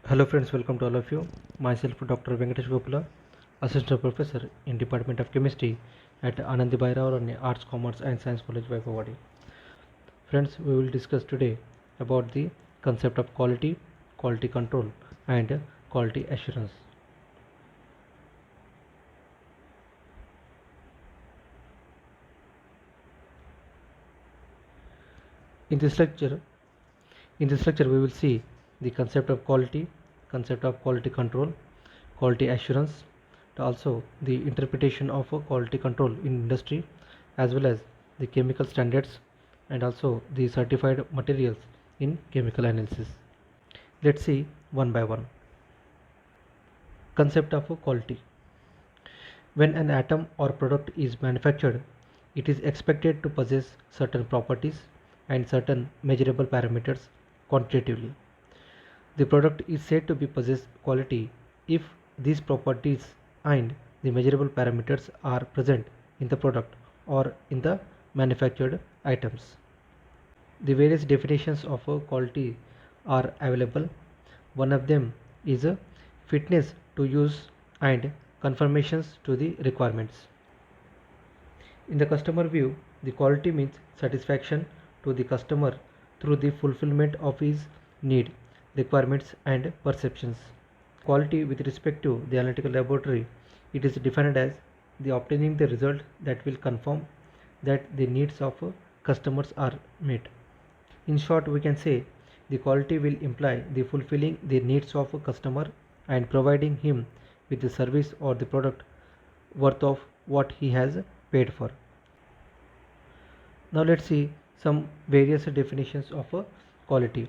Hello friends, welcome to all of you. Myself Dr. Venkatesh Gopala, Assistant Professor in Department of Chemistry at Anandi Bhairav Arts, Commerce and Science College, Vaipavadi. Friends, we will discuss today about the concept of quality, quality control and quality assurance. In this lecture, we will see the concept of quality control, quality assurance, also the interpretation of quality control in industry, as well as the chemical standards and also the certified materials in chemical analysis. Let's see one by one. Concept of quality. When an atom or product is manufactured, it is expected to possess certain properties and certain measurable parameters quantitatively. The product is said to be possess quality if these properties and the measurable parameters are present in the product or in the manufactured items. The various definitions of quality are available. One of them is fitness to use and conformations to the requirements. In the customer view, the quality means satisfaction to the customer through the fulfillment of his need, requirements and perceptions. Quality with respect to the analytical laboratory, it is defined as the obtaining the result that will confirm that the needs of customers are met. In short, we can say the quality will imply the fulfilling the needs of a customer and providing him with the service or the product worth of what he has paid for. Now let's see some various definitions of quality.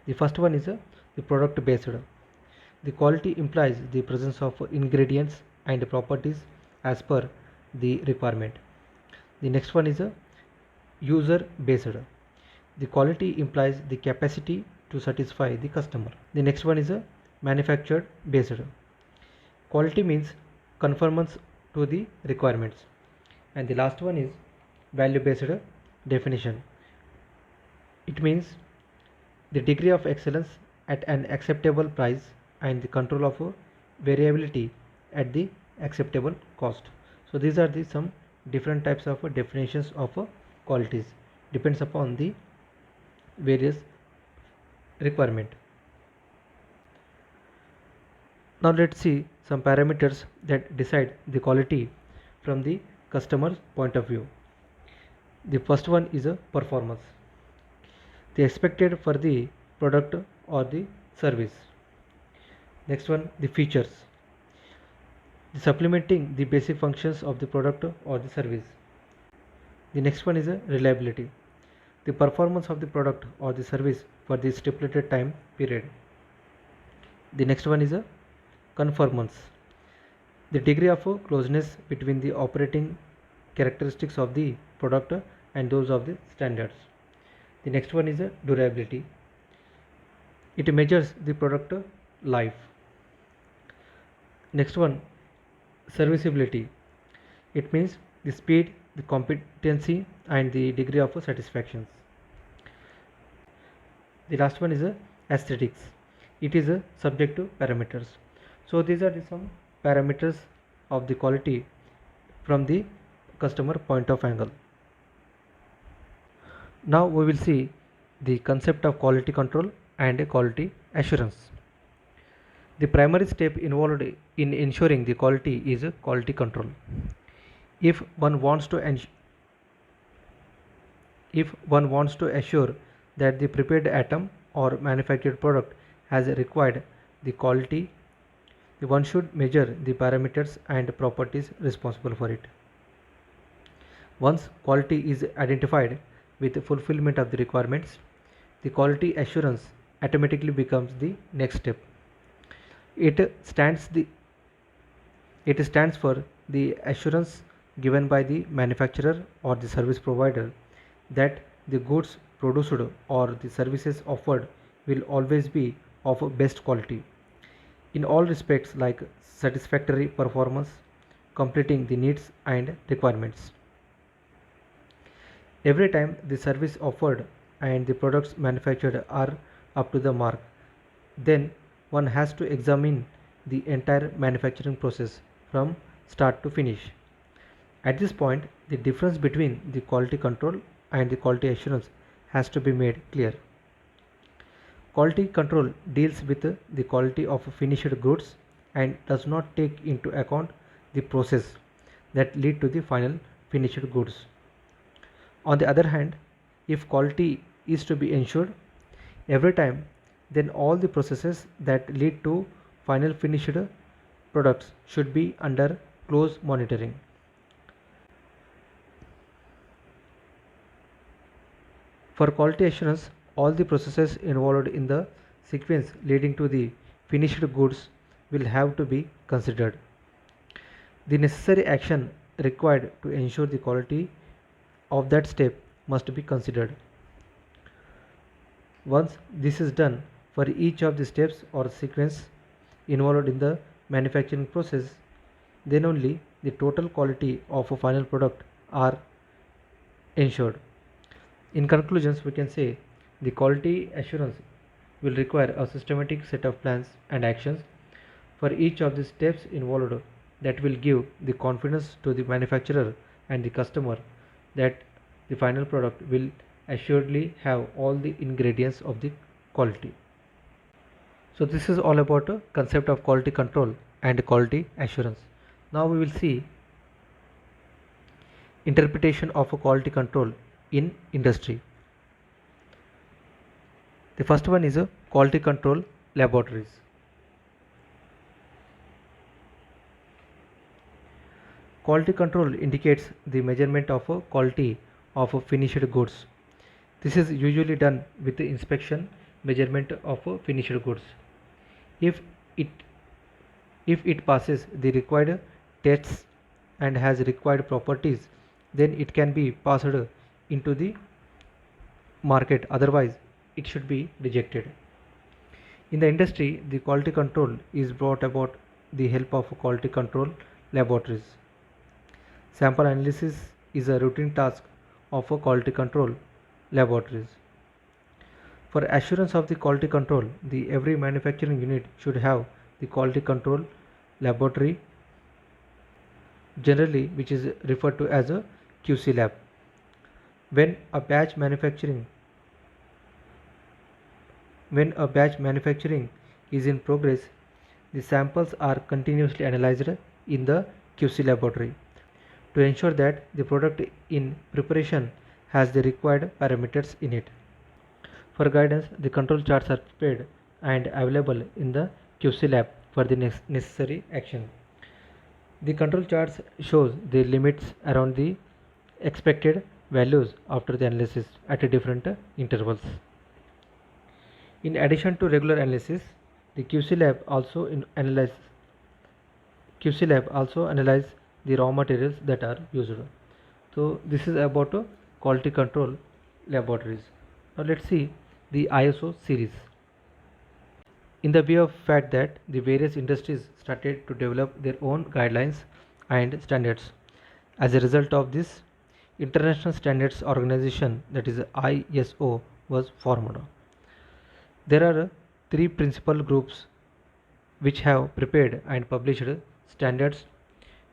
The first one is the product based. The quality implies the presence of ingredients and properties as per the requirement. The next one is user based. The quality implies the capacity to satisfy the customer. The next one is manufactured based. Quality means conformance to the requirements. And the last one is value based definition. It means the degree of excellence at an acceptable price and the control of variability at the acceptable cost. So these are the some different types of definitions of qualities, depends upon the various requirement. Now let's see some parameters that decide the quality from the customer's point of view. The first one is a performance, the expected for the product or the service. Next one, the features, the supplementing the basic functions of the product or the service. The next one is a reliability, the performance of the product or the service for the stipulated time period. The next one is a conformance, the degree of closeness between the operating characteristics of the product and those of the standards. The next one is a durability, it measures the product life. Next one, serviceability, it means the speed, the competency and the degree of satisfaction. The last one is aesthetics, it is subject to parameters. So these are some parameters of the quality from the customer point of angle. Now we will see the concept of quality control and quality assurance. The primary step involved in ensuring the quality is quality control. If one wants to assure that the prepared atom or manufactured product has required the quality, one should measure the parameters and properties responsible for it. Once quality is identified with fulfillment of the requirements, the quality assurance automatically becomes the next step. It stands for the assurance given by the manufacturer or the service provider that the goods produced or the services offered will always be of best quality in all respects, like satisfactory performance, completing the needs and requirements. Every time the service offered and the products manufactured are up to the mark, then one has to examine the entire manufacturing process from start to finish. At this point, the difference between the quality control and the quality assurance has to be made clear. Quality control deals with the quality of finished goods and does not take into account the process that lead to the final finished goods. On the other hand, if quality is to be ensured every time, then all the processes that lead to final finished products should be under close monitoring. For quality assurance, all the processes involved in the sequence leading to the finished goods will have to be considered. The necessary action required to ensure the quality of that step must be considered. Once this is done for each of the steps or sequence involved in the manufacturing process, then only the total quality of a final product are ensured. In conclusions, we can say the quality assurance will require a systematic set of plans and actions for each of the steps involved that will give the confidence to the manufacturer and the customer that the final product will assuredly have all the ingredients of the quality. So this is all about a concept of quality control and quality assurance. Now we will see interpretation of a quality control in industry. The first one is a quality control laboratories. Quality control indicates the measurement of a quality of a finished goods. This is usually done with the inspection measurement of a finished goods. If it if it passes the required tests and has required properties, then it can be passed into the market, otherwise it should be rejected. In the industry, the quality control is brought about the help of quality control laboratories. Sample analysis is a routine task of a quality control laboratories. For assurance of the quality control, the every manufacturing unit should have the quality control laboratory, generally which is referred to as a QC lab. When a batch manufacturing is in progress, the samples are continuously analyzed in the QC laboratory to ensure that the product in preparation has the required parameters in it. For guidance, the control charts are prepared and available in the QC lab for the necessary action. The control charts shows the limits around the expected values after the analysis at different intervals. In addition to regular analysis, the QC lab also analyze the raw materials that are used. So this is about quality control laboratories. Now let's see the ISO series. In the view of fact that the various industries started to develop their own guidelines and standards. As a result of this, International Standards Organization, that is ISO, was formed. There are three principal groups which have prepared and published standards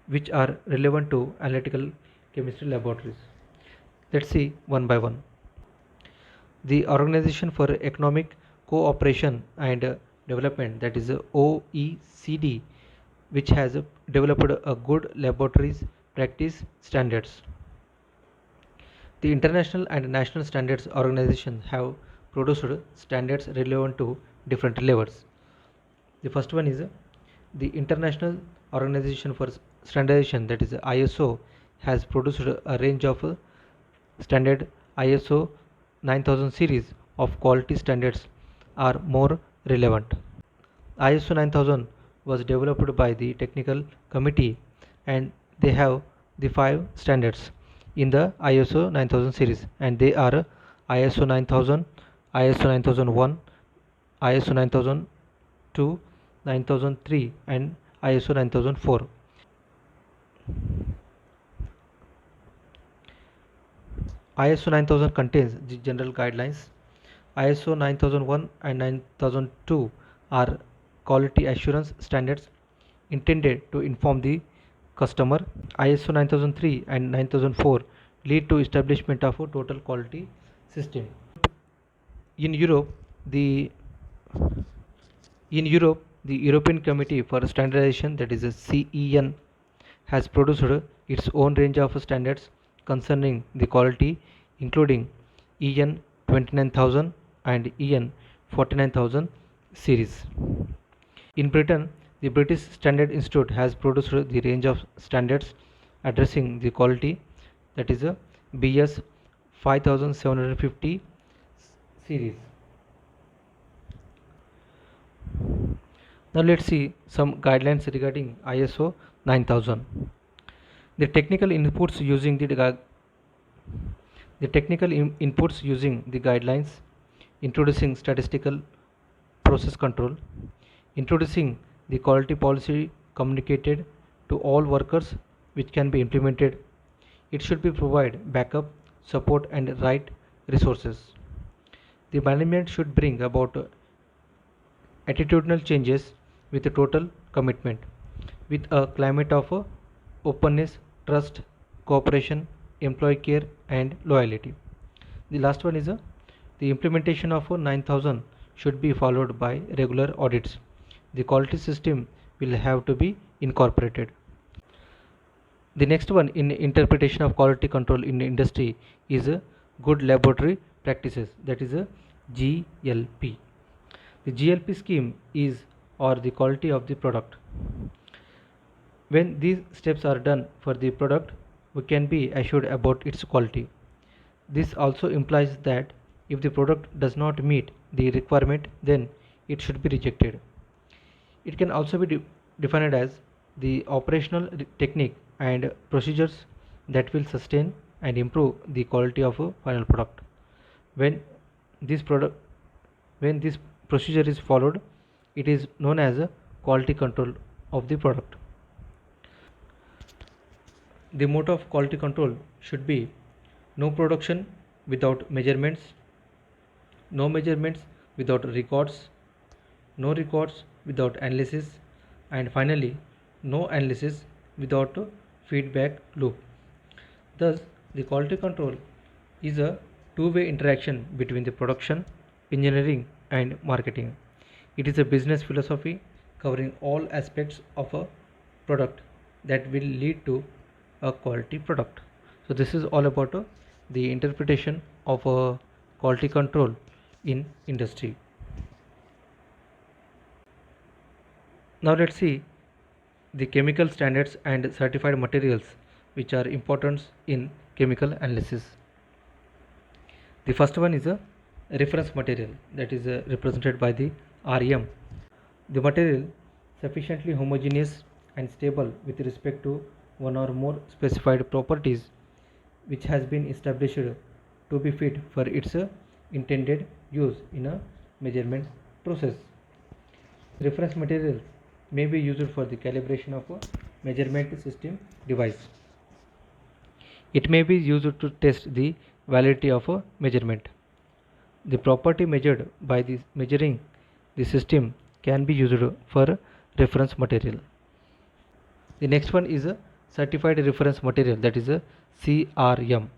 which are relevant to analytical chemistry laboratories. Let's see one by one. The Organization for Economic Cooperation and Development, that is OECD, which has developed a good laboratories practice standards. The international and national standards organizations have produced standards relevant to different levels. The first one is the International Organization for Standardization, that is ISO, has produced a range of standard. ISO 9000 series of quality standards are more relevant. ISO 9000 was developed by the technical committee and they have the 5 standards in the ISO 9000 series, and they are ISO 9000, ISO 9001, ISO 9002, 9003 and ISO 9004. ISO 9000 contains the general guidelines. ISO 9001 and 9002 are quality assurance standards intended to inform the customer. ISO 9003 and 9004 lead to establishment of a total quality system. In Europe, the the European Committee for Standardization, that is a CEN, has produced its own range of standards concerning the quality, including EN 29000 and EN 49000 series. In Britain, the British Standard Institute has produced the range of standards addressing the quality, that is a BS 5750 series. Now let's see some guidelines regarding ISO 9000. The technical inputs using the guidelines: introducing statistical process control, introducing the quality policy communicated to all workers which can be implemented. It should be provide backup, support and right resources. The management should bring about attitudinal changes with a total commitment, with a climate of openness, trust, cooperation, employee care and loyalty. The last one is the implementation of 9000 should be followed by regular audits. The quality system will have to be incorporated. The next one in interpretation of quality control in industry is good laboratory practices, that is a GLP. The GLP scheme is or the quality of the product. When these steps are done for the product, we can be assured about its quality. This also implies that if the product does not meet the requirement, then it should be rejected. It can also be defined as the operational technique and procedures that will sustain and improve the quality of a final product. When this procedure is followed, it is known as a quality control of the product. The motto of quality control should be no production without measurements, no measurements without records, no records without analysis, and finally no analysis without a feedback loop. Thus, the quality control is a two-way interaction between the production, engineering and marketing. It is a business philosophy covering all aspects of a product that will lead to a quality product. So this is all about the interpretation of a quality control in industry. Now let's see the chemical standards and certified materials which are important in chemical analysis. The first one is a reference material, that is represented by the REM. The material sufficiently homogeneous and stable with respect to one or more specified properties which has been established to be fit for its intended use in a measurement process. Reference materials may be used for the calibration of a measurement system device. It may be used to test the validity of a measurement. The property measured by the measuring the system can be used for reference material. The next one is a certified reference material, that is a CRM.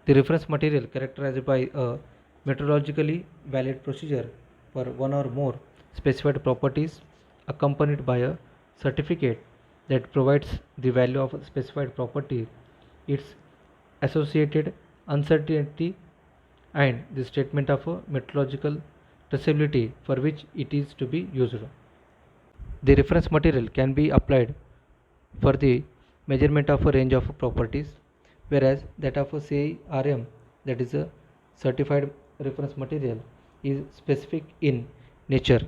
The reference material characterized by a metrologically valid procedure for one or more specified properties accompanied by a certificate that provides the value of a specified property, its associated uncertainty and the statement of a metrological traceability for which it is to be used. The reference material can be applied for the measurement of a range of properties, whereas that of a CRM, that is a certified reference material, is specific in nature.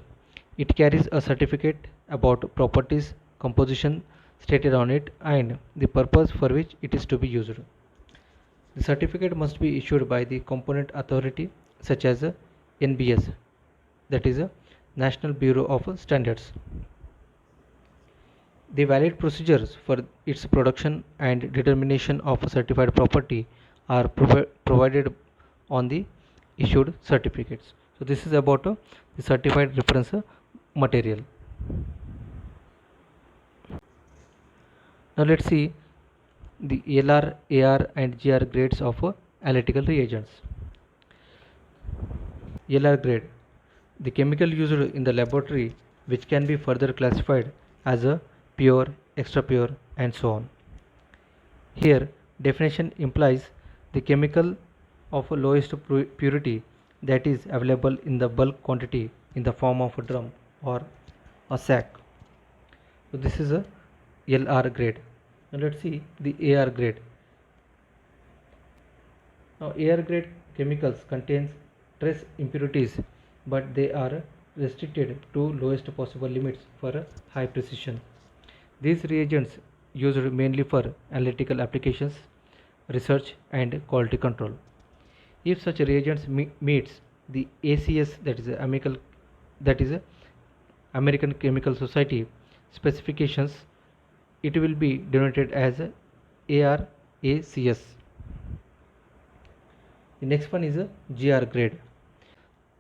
It carries a certificate about properties, composition stated on it and the purpose for which it is to be used. The certificate must be issued by the component authority such as NBS, that is a National Bureau of Standards. The valid procedures for its production and determination of a certified property are provided on the issued certificates. So this is about the certified reference material. Now let's see the LR, AR and GR grades of analytical reagents. LR grade, the chemical used in the laboratory which can be further classified as a pure, extra pure and so on. Here definition implies the chemical of lowest purity that is available in the bulk quantity in the form of a drum or a sack. So this is a LR grade. Now let's see the AR grade. Now AR grade chemicals contains trace impurities, but they are restricted to lowest possible limits for high precision. These reagents used mainly for analytical applications, research and quality control. If such reagents meets the ACS, that is American Chemical Society specifications, it will be denoted as ARACS. The next one is a GR grade.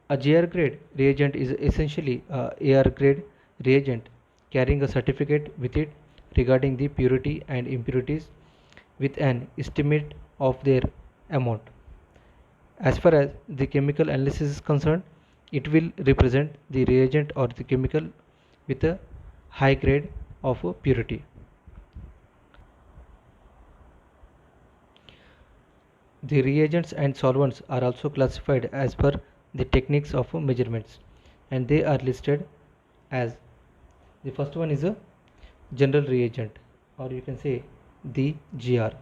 A GR grade reagent is essentially a AR grade reagent carrying a certificate with it regarding the purity and impurities with an estimate of their amount. As far as the chemical analysis is concerned, it will represent the reagent or the chemical with a high grade of purity. The reagents and solvents are also classified as per the techniques of measurements, and they are listed as, the first one is a general reagent, or you can say the GR.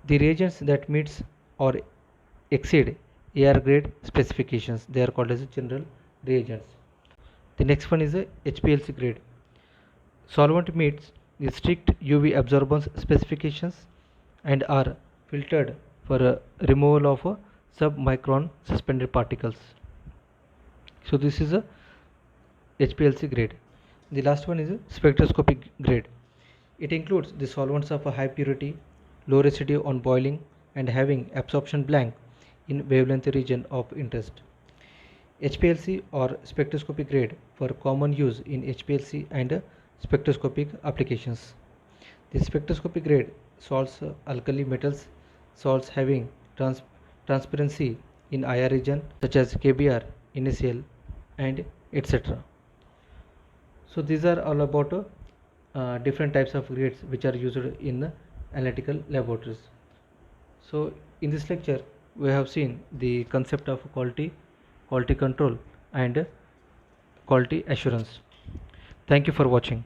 The reagents that meets or exceed AR grade specifications, they are called as general reagents. The next one is a HPLC grade. Solvent meets the strict UV absorbance specifications and are filtered for removal of submicron suspended particles. So this is a HPLC grade. The last one is a spectroscopic grade. It includes the solvents of a high purity, low residue on boiling and having absorption blank in wavelength region of interest. HPLC or spectroscopic grade for common use in HPLC and spectroscopic applications. The spectroscopic grade salts alkali metals, salts having transparency in IR region such as KBr, NaCl and etc. So these are all about different types of grades which are used in analytical laboratories. So in this lecture we have seen the concept of quality, quality control and quality assurance. Thank you for watching.